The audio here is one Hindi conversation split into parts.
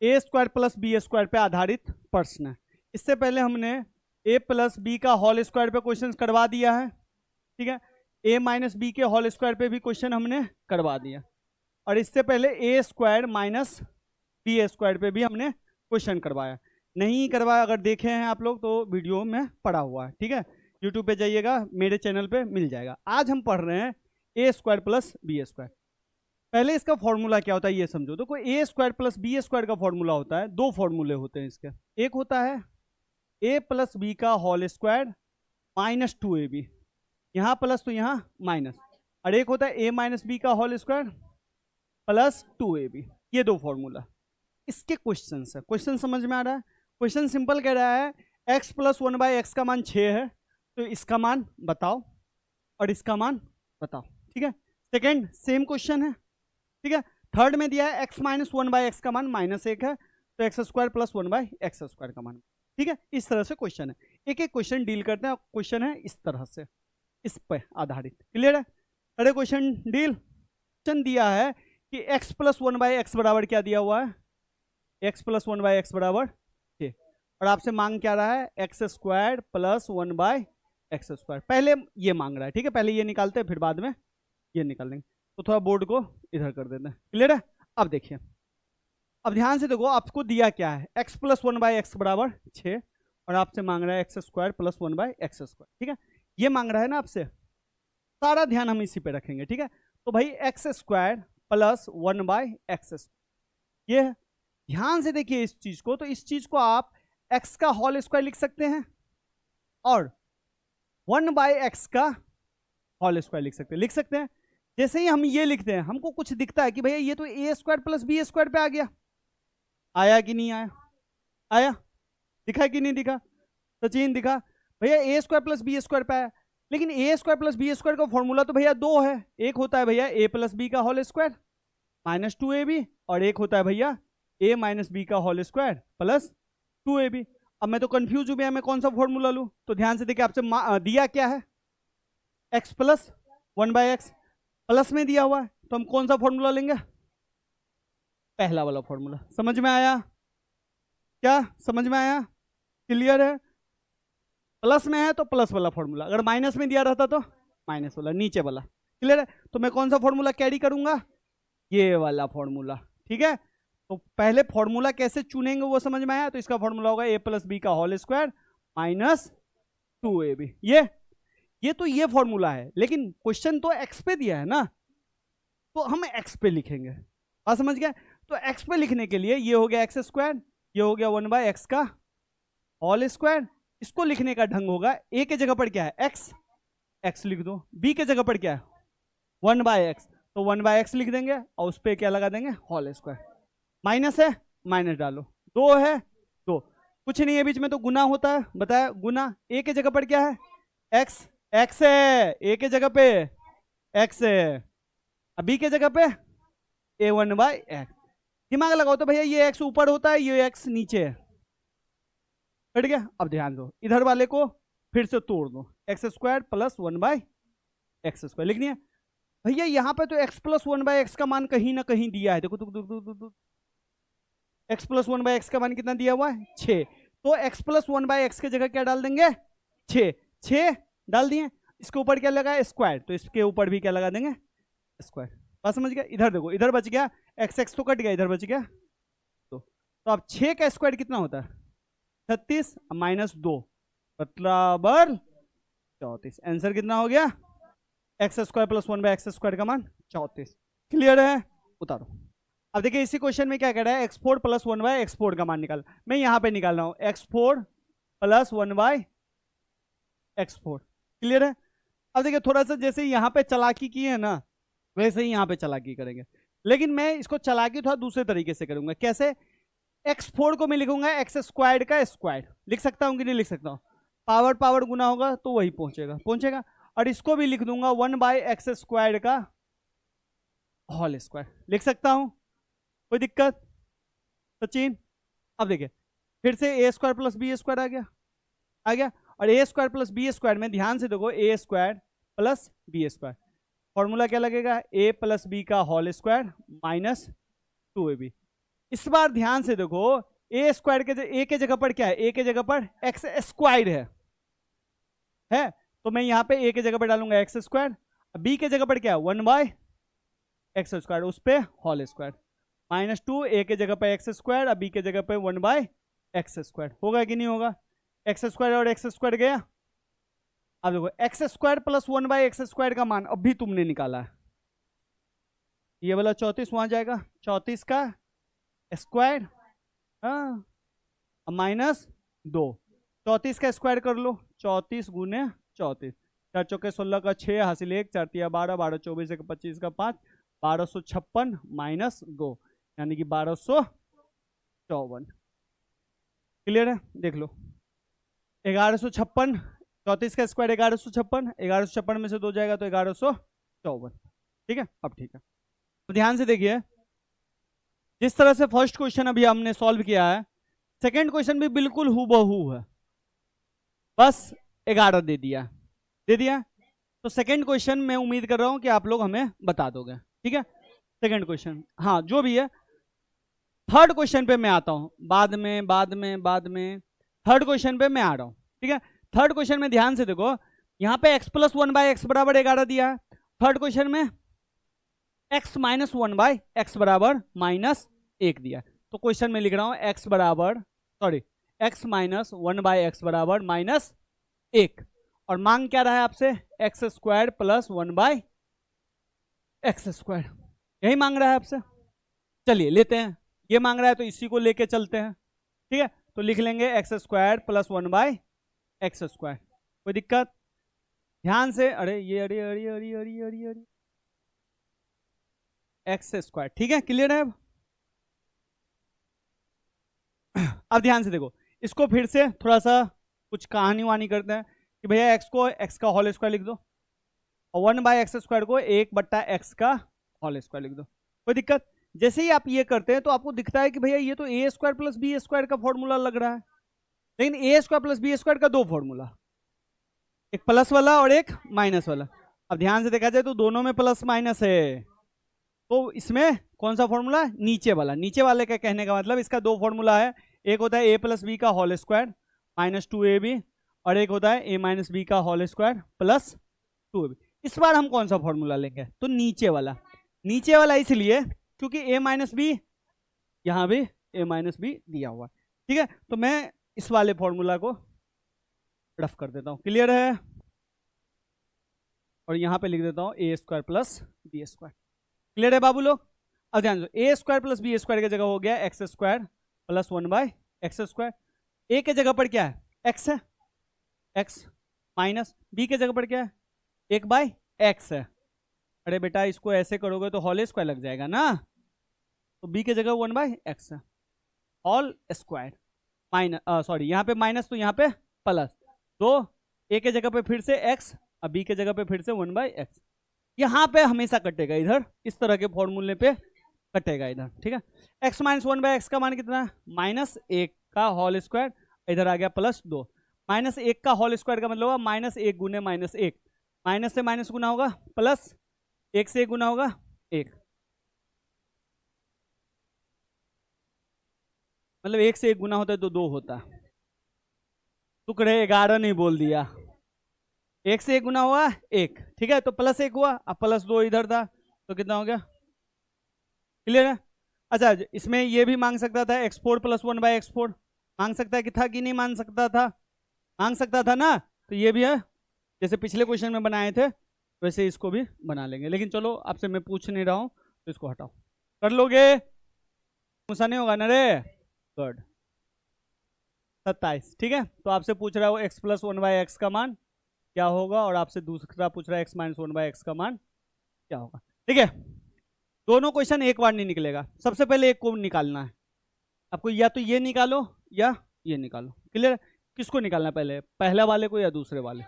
ए स्क्वायर प्लस बी स्क्वायर पे आधारित प्रश्न है। इससे पहले हमने ए प्लस बी का होल स्क्वायर पे क्वेश्चन करवा दिया है, ठीक है। ए माइनस बी के होल स्क्वायर पे भी क्वेश्चन हमने करवा दिया, और इससे पहले ए स्क्वायर माइनस बी स्क्वायर पे भी हमने क्वेश्चन करवाया। नहीं करवाया अगर देखे हैं आप लोग तो वीडियो में पड़ा हुआ है, ठीक है। यूट्यूब पे जाइएगा, मेरे चैनल पे मिल जाएगा। आज हम पढ़ रहे हैं ए स्क्वायर प्लस बी स्क्वायर। पहले इसका फॉर्मूला क्या होता है ये समझो। देखो ए स्क्वायर प्लस बी स्क्वायर का फॉर्मूला होता है, दो फॉर्मूले होते हैं इसके। एक होता है ए प्लस बी का होल स्क्वायर माइनस 2ab, यहाँ प्लस तो यहाँ माइनस, और एक होता है ए माइनस बी का होल स्क्वायर प्लस 2ab। ये दो फॉर्मूला इसके क्वेश्चन है। क्वेश्चन समझ में आ रहा है? क्वेश्चन सिंपल कह रहा है x प्लस 1/x का मान 6 है, तो इसका मान बताओ और इसका मान बताओ, ठीक है। सेकेंड सेम क्वेश्चन है, ठीक है। थर्ड में दिया है x माइनस 1/x का मान -1 है, तो x square plus 1/x square का मान, ठीक है। इस तरह से क्वेश्चन है, एक एक क्वेश्चन डील करते हैं। क्वेश्चन है इस तरह से, इस पर आधारित। क्लियर है? अरे क्वेश्चन डील। क्वेश्चन दिया है कि x प्लस 1/x बराबर क्या दिया हुआ है, x प्लस 1/x बराबर 6, और आपसे मांग क्या रहा है x square plus 1/x square. पहले ये मांग रहा है, ठीक है। पहले ये निकालते हैं फिर बाद में ये निकाल लेंगे। तो थोड़ा बोर्ड को इधर कर देते हैं। क्लियर है? अब देखिए, अब ध्यान से देखो, आपको दिया क्या है x प्लस 1/x बराबर 6, और आपसे मांग रहा है x square plus 1/x square, ठीक है। ये मांग रहा है ना आपसे, सारा ध्यान हम इसी पे रखेंगे, ठीक है। तो भाई x square plus 1/x square, ये है। ध्यान से देखिए इस चीज को, तो इस चीज को आप x का होल स्क्वायर लिख सकते हैं और 1/x का होल स्क्वायर लिख सकते हैं। जैसे ही हम ये लिखते हैं हमको कुछ दिखता है कि भैया ये तो ए स्क्वायर प्लस बी स्क्वायर पे आ गया। आया कि नहीं आया? आया? दिखा कि नहीं दिखा? सचिन दिखा? भैया ए स्क्वायर प्लस बी स्क्वायर पे आया, लेकिन ए स्क्वायर प्लस बी स्क्वायर का फॉर्मूला तो भैया दो है। एक होता है भैया ए प्लस बी का होल स्क्वायर -2ab, और एक होता है भैया ए माइनस बी का होल स्क्वायर प्लस 2ab। अब मैं तो कंफ्यूज हूं भैया, मैं कौन सा फॉर्मूला लूं? तो ध्यान से देखिए, आपसे दिया क्या है x प्लस 1/x, प्लस में दिया हुआ है, तो हम कौन सा फॉर्मूला लेंगे? पहला वाला फॉर्मूला। समझ में आया? क्या समझ में आया? क्लियर है? प्लस में है तो प्लस वाला फॉर्मूला, अगर माइनस में दिया रहता तो माइनस वाला, नीचे वाला। क्लियर है? तो मैं कौन सा फॉर्मूला कैरी करूंगा? ये वाला फॉर्मूला, ठीक है। तो पहले फॉर्मूला कैसे चुनेंगे वो समझ में आया। तो इसका फॉर्मूला होगा a प्लस बी का होल स्क्वायर माइनस 2ab। ये तो ये फॉर्मूला है, लेकिन क्वेश्चन तो x पे दिया है ना, तो हम x पे लिखेंगे। बात समझ गया? तो x पे लिखने के लिए ये हो गया x स्क्वायर, ये हो गया 1/x का होल स्क्वायर। इसको लिखने का ढंग होगा, a के जगह पर क्या है x लिख दो, b के जगह पर क्या है 1/x, तो 1/x लिख देंगे और उस पर क्या लगा देंगे होल स्क्वायर। माइनस है माइनस डालो, दो है दो, कुछ नहीं है बीच में तो गुना होता है, बताया गुना। a के जगह पर क्या है x है, a के जगह पे x है, b के जगह पे a1/x। दिमाग लगाओ तो भैया ये x ऊपर होता है, ये x नीचे है, कट गया। अब ध्यान दो, इधर वाले को फिर से तोड़ दो, x square plus 1/x square लिखनी है। भैया यहाँ पे तो x प्लस 1/x का मान कहीं ना कहीं दिया है, देखो x प्लस 1/x का मान कितना दिया हुआ है 6, तो x प्लस 1/x की जगह क्या डाल देंगे 6 डाल दिए। इसके ऊपर क्या लगा है स्क्वायर, तो इसके ऊपर भी क्या लगा देंगे स्क्वायर। बात समझ गया? इधर देखो, इधर बच गया x तो कट गया, इधर बच गया तो अब 6 का स्क्वायर कितना होता है 36 माइनस 2 बराबर 34। आंसर कितना हो गया x square plus 1/x square का मान 34। क्लियर है? उतारो। अब देखिए इसी क्वेश्चन में क्या कह रहा है x4 प्लस 1/x4 का मान निकाल। मैं यहां पे निकाल रहा हूं x4 प्लस 1/x4। क्लियर है? अब देखिए थोड़ा सा जैसे यहां पे चालाकी की है ना, वैसे ही यहां पे चालाकी करेंगे, लेकिन मैं इसको चालाकी थोड़ा दूसरे तरीके से करूंगा। कैसे? x4 को मैं लिखूंगा x स्क्वायर का स्क्वायर, लिख सकता हूं कि नहीं लिख सकता हूं? पावर पावर गुना होगा तो वही पहुंचेगा। और इसको भी लिख दूंगा 1/x स्क्वायर का होल स्क्वायर, लिख सकता हूं, कोई दिक्कत सचिन? अब देखिए फिर से a square plus B square आ गया, और a square plus B square में ध्यान से देखो a square plus B square, formula क्या लगेगा a प्लस बी का होल स्क्वायर माइनस 2ab। इस बार ध्यान से देखो, ए स्क्वायर के ए के जगह पर क्या है, ए के जगह पर एक्स स्क्वायर है तो मैं यहाँ पे ए के जगह पर डालूंगा एक्स स्क्वायर, बी के जगह पर क्या है 1/x स्क्वायर, उस पे होल स्क्वायर, -2 ए के जगह पर एक्स स्क्वायर, बी के जगह पर 1/x स्क्वायर। होगा कि नहीं होगा, एक्स स्क्वायर और एक्स स्क्वायर गया। अब देखो x square plus 1/x square का मान अब भी तुमने निकाला है, ये वाला 34 वहां जाएगा, 34 का स्क्वायर -2, 34 का स्क्वायर कर लो, 34 गुने 34, 4 चौके 16 का 6 हासिल 1, 4 तिया 12, 12 24 1 25 का 5, 1256 - 2 यानी कि 1254। क्लियर है, देख लो 1156, 34 का स्क्वायर 1156, 1156 में से 2 जाएगा तो 1154। ठीक है, अब ठीक है, तो ध्यान से देखिए, जिस तरह से फर्स्ट क्वेश्चन अभी हमने सॉल्व किया है, सेकंड क्वेश्चन भी बिल्कुल हूबहू है, बस 11 दे दिया। तो सेकंड क्वेश्चन मैं उम्मीद कर रहा हूं कि आप लोग हमें बता दोगे। ठीक है, सेकंड क्वेश्चन, हाँ जो भी है। थर्ड क्वेश्चन पे मैं आता हूं बाद में थर्ड क्वेश्चन पे मैं आ रहा हूं। ठीक है, थर्ड क्वेश्चन में ध्यान से देखो, यहां पे x + 1/x बराबर 11 दिया है, थर्ड क्वेश्चन में x - 1/x बराबर -1 दिया। तो क्वेश्चन में लिख रहा हूं x - 1/x बराबर -1, और मांग क्या रहा है आपसे, x² + 1/x स्क्वायर, यही मांग रहा है आपसे। चलिए लेते हैं, ये मांग रहा है तो इसी को लेके चलते हैं। ठीक है, तो लिख लेंगे x² + 1/x स्क्वायर, कोई दिक्कत, ध्यान से, अरे एक्स स्क्वायर। ठीक है, क्लियर है। अब ध्यान से देखो, इसको फिर से थोड़ा सा कुछ कहानी वानी करते हैं कि भैया x को x का होल स्क्वायर लिख दो, और 1/x स्क्वायर को 1/x का होल स्क्वायर लिख दो, कोई दिक्कत। जैसे ही आप ये करते हैं तो आपको दिखता है कि भैया ये तो a² + b स्क्वायर का फॉर्मूला लग रहा है, लेकिन a² + b स्क्वायर का दो फॉर्मूला, एक प्लस वाला और एक माइनस वाला। अब ध्यान से देखा जाए तो दोनों में प्लस माइनस है, तो इसमें कौन सा फॉर्मूला, नीचे वाले का कहने का मतलब इसका दो फॉर्मूला है, एक होता है a + b का होल स्क्वायर -2ab, और एक होता है a - b का होल स्क्वायर +2ab। इस बार हम कौन सा फॉर्मूला लेंगे, तो नीचे वाला इसलिए क्योंकि a - b यहां भी a - b दिया हुआ है। ठीक है, तो मैं इस वाले फॉर्मूला को रफ कर देता हूं, क्लियर है, और यहां पे लिख देता हूं a² + b स्क्वायर। क्लियर है बाबू लोग। अब ध्यान दो, a² + b स्क्वायर की जगह हो गया x² + 1/x स्क्वायर, a के जगह पर क्या है x है, x माइनस b के जगह पर क्या है 1/x है। अरे बेटा इसको ऐसे करोगे तो होल स्क्वायर लग जाएगा ना, तो b के जगह 1/x है, होल स्क्वायर यहाँ पे माइनस तो यहाँ पे प्लस, तो a के जगह पे फिर से x, अब b के जगह पे फिर से 1/x, यहाँ पे हमेशा कटेगा, इधर इस तरह के फॉर्मूले पे कटेगा इधर। ठीक है, x - 1/x का मान कितना है, -1 का होल स्क्वायर, इधर आ गया +2, -1 का होल स्क्वायर का मतलब होगा -1 गुने -1, माइनस से माइनस गुना होगा प्लस, 1 से 1 गुना होगा 1, मतलब 1 से 1 गुना होता है तो 2 होता, टुकड़े 11 नहीं बोल दिया, 1 से 1 गुना हुआ 1। ठीक है, तो +1 हुआ, अब +2 इधर था, तो कितना हो गया, क्लियर है। अच्छा, इसमें ये भी मांग सकता था x4 + 1/x4, मांग सकता है कि था कि नहीं मांग सकता था, मांग सकता था ना, तो ये भी है, जैसे पिछले क्वेश्चन में बनाए थे वैसे इसको भी बना लेंगे, लेकिन चलो आपसे मैं पूछ नहीं रहा हूं तो इसको हटाओ, कर लोगे, गुस्सा नहीं होगा ना रे, गुड। 27, ठीक है, तो आपसे पूछ रहा हूँ x + 1/x का मान क्या होगा, और आपसे दूसरा पूछ रहा है x - 1/x का मान क्या होगा। ठीक है, दोनों क्वेश्चन एक बार नहीं निकलेगा, सबसे पहले एक को निकालना है आपको, या तो ये निकालो या ये निकालो, क्लियर। किसको निकालना पहले, पहले वाले को या दूसरे वाले,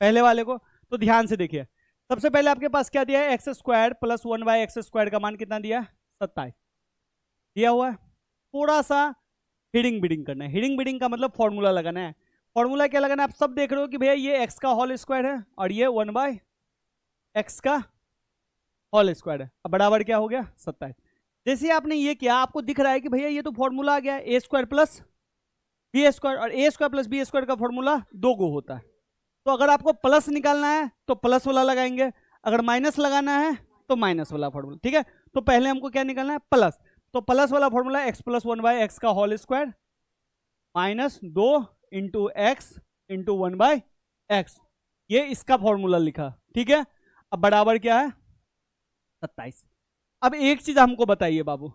पहले वाले को। तो ध्यान से देखिए, सबसे पहले आपके पास क्या दिया है, x² + 1/x स्क्वायर का मान कितना दिया है 27 दिया हुआ है। थोड़ा सा हिडिंग बिडिंग करना है, हिडिंग बिडिंग का मतलब फॉर्मूला लगाना है। फॉर्मूला क्या लगाना है, आप सब देख रहे हो कि भैया ये x का होल स्क्वायर है और ये 1/x का होल स्क्वायर है, अब बराबर क्या हो गया 27। जैसे आपने ये किया, आपको दिख रहा है कि भैया ये तो फॉर्मूला आ गया ए स्क्वायर प्लस बी स्क्वायर, और ए स्क्वायर प्लस बी स्क्वायर का फॉर्मूला 2 गो होता है। तो अगर आपको प्लस निकालना है तो प्लस वाला लगाएंगे, अगर माइनस लगाना है तो माइनस वाला फॉर्मूला। ठीक है, तो पहले हमको क्या निकालना है, प्लस। तो प्लस वाला फॉर्मूला एक्स प्लस 1/x का whole square minus 2 into x into 1/x, ये इसका फॉर्मूला लिखा। ठीक है, अब बराबर क्या है 27। अब एक चीज हमको बताइए बाबू,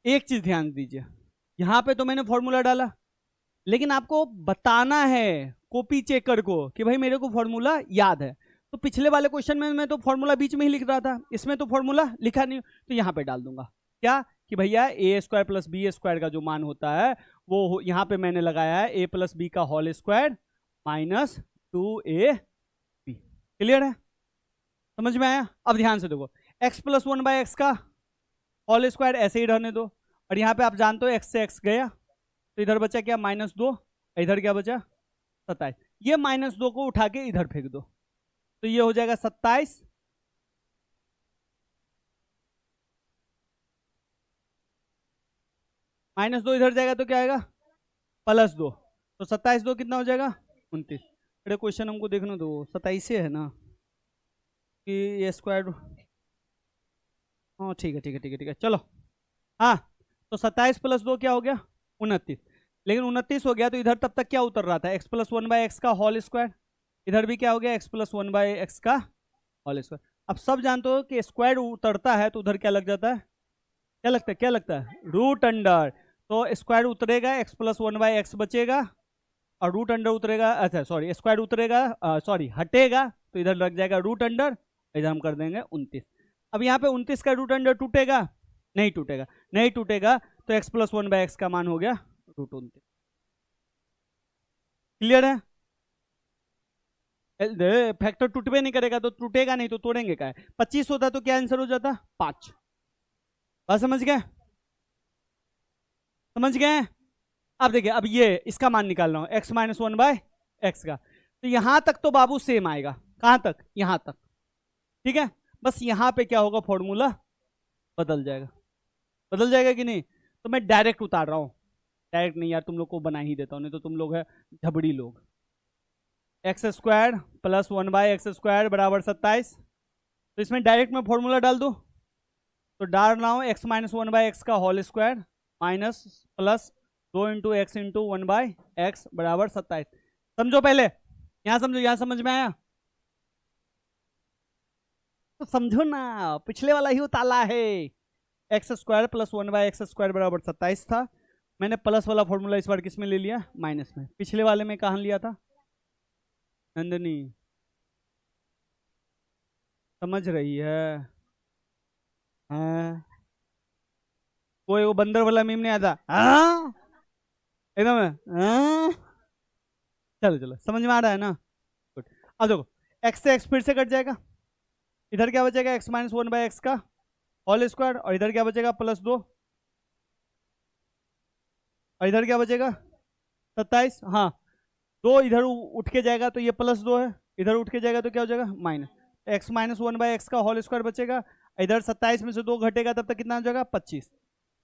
एक चीज ध्यान दीजिए, यहां पे तो मैंने फॉर्मूला डाला, लेकिन आपको बताना है कॉपी चेकर को कि भाई मेरे को फॉर्मूला याद है। तो पिछले वाले क्वेश्चन में मैं तो फॉर्मूला बीच में ही लिख रहा था, इसमें तो फॉर्मूला लिखा नहीं, तो यहां पे डाल दूंगा क्या कि भैया ए स्क्वायर प्लस बी स्क्वायर का जो मान होता है वो यहां पे मैंने लगाया है ए प्लस बी का whole square minus 2ab। Clear है, समझ में आया? अब ध्यान से देखो, x प्लस 1/x का होल स्क्वायर ऐसे ही रहने दो, और यहाँ पे आप जानते हो x से x गया, तो इधर बचा क्या -2, इधर क्या बचा 27। ये -2 को उठा के इधर फेंक दो, तो ये हो जाएगा 27 -2 इधर जाएगा तो क्या आएगा +2, तो 27 2 कितना हो जाएगा 29। अरे क्वेश्चन हमको देखना दो, 27 है ना कि ये स्क्वायर, हाँ ठीक है ठीक है ठीक है ठीक है, चलो हाँ। तो 27 + 2 क्या हो गया 29, लेकिन 29 हो गया तो इधर तब तक क्या उतर रहा था x प्लस 1/x का होल स्क्वायर, इधर भी क्या हो गया x प्लस 1/x का होल स्क्वायर। अब सब जानते हो कि स्क्वायर उतरता है तो उधर क्या लग जाता है, क्या लगता है, क्या लगता है रूट अंडर। तो स्क्वायर उतरेगा x प्लस 1/x बचेगा, और रूट अंडर उतरेगा, अच्छा सॉरी स्क्वायर उतरेगा, सॉरी हटेगा, तो इधर लग जाएगा रूट अंडर, इधर हम कर देंगे 29। अब यहाँ पे 29 का रूट अंडर टूटेगा, नहीं टूटेगा, नहीं टूटेगा, तो x प्लस 1/x का मान हो गया √29। क्लियर है? फैक्टर टूटबे नहीं करेगा तो टूटेगा नहीं तो तोड़ेंगे क्या है, 25 होता तो क्या आंसर हो जाता 5। बात समझ गए, समझ गए? अब देखिए, अब ये इसका मान निकाल रहा हूं x माइनस 1/x का, तो यहां तक तो बाबू सेम आएगा, कहां तक, यहां तक। ठीक है, बस यहां पे क्या होगा फॉर्मूला बदल जाएगा, बदल जाएगा कि नहीं। तो मैं डायरेक्ट उतार रहा हूं, डायरेक्ट नहीं यार तुम लोग को बना ही देता हूं, नहीं तो तुम लोग है झबड़ी लोग। x² प्लस 1/x² बराबर 27, तो इसमें डायरेक्ट मैं फॉर्मूला डाल दूं, तो डाल रहा हूं x माइनस 1/x का whole square minus plus 2 into x into 1/x बराबर 27। समझो पहले, यहां समझो, यहां समझ में आया तो समझो ना, पिछले वाला ही उताला है, x² प्लस 1/x² बराबर 27 था, मैंने प्लस वाला फॉर्मूला इस बार किस में ले लिया माइनस में, पिछले वाले में कहां लिया था नंदनी, समझ रही है? हाँ, कोई वो बंदर वाला मीम नहीं आता हाँ एकदम हाँ? चलो चलो समझ में आ रहा है ना, गुड। अब देखो x से x फिर से कट जाएगा, इधर क्या बचेगा x माइनस 1/x का होल स्क्वायर, और इधर क्या बचेगा +2, और इधर क्या बचेगा 27। हाँ, 2 इधर उठ के जाएगा तो ये +2 है, इधर उठ के जाएगा तो क्या हो जाएगा माइनस, x माइनस 1/x का होल स्क्वायर बचेगा, इधर 27 में से 2 घटेगा तब तक कितना हो जाएगा 25,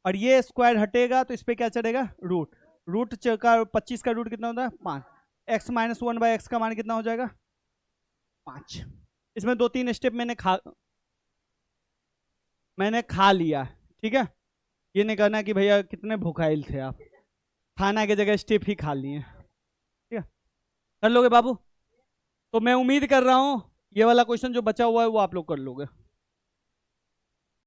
और ये स्क्वायर हटेगा तो इस पर क्या चढ़ेगा रूट, रूट का 25 का रूट कितना होता है 5, x माइनस 1/x का मान कितना हो जाएगा 5। इसमें 2-3 स्टेप मैंने खा लिया, ठीक है, ये नहीं कहना कि भैया कितने भूखाइल थे आप, खाना की जगह स्टेप ही खा लिए, ठीक है, कर लोगे बाबू? तो मैं उम्मीद कर रहा हूं ये वाला क्वेश्चन जो बचा हुआ है वो आप लोग कर लोगे।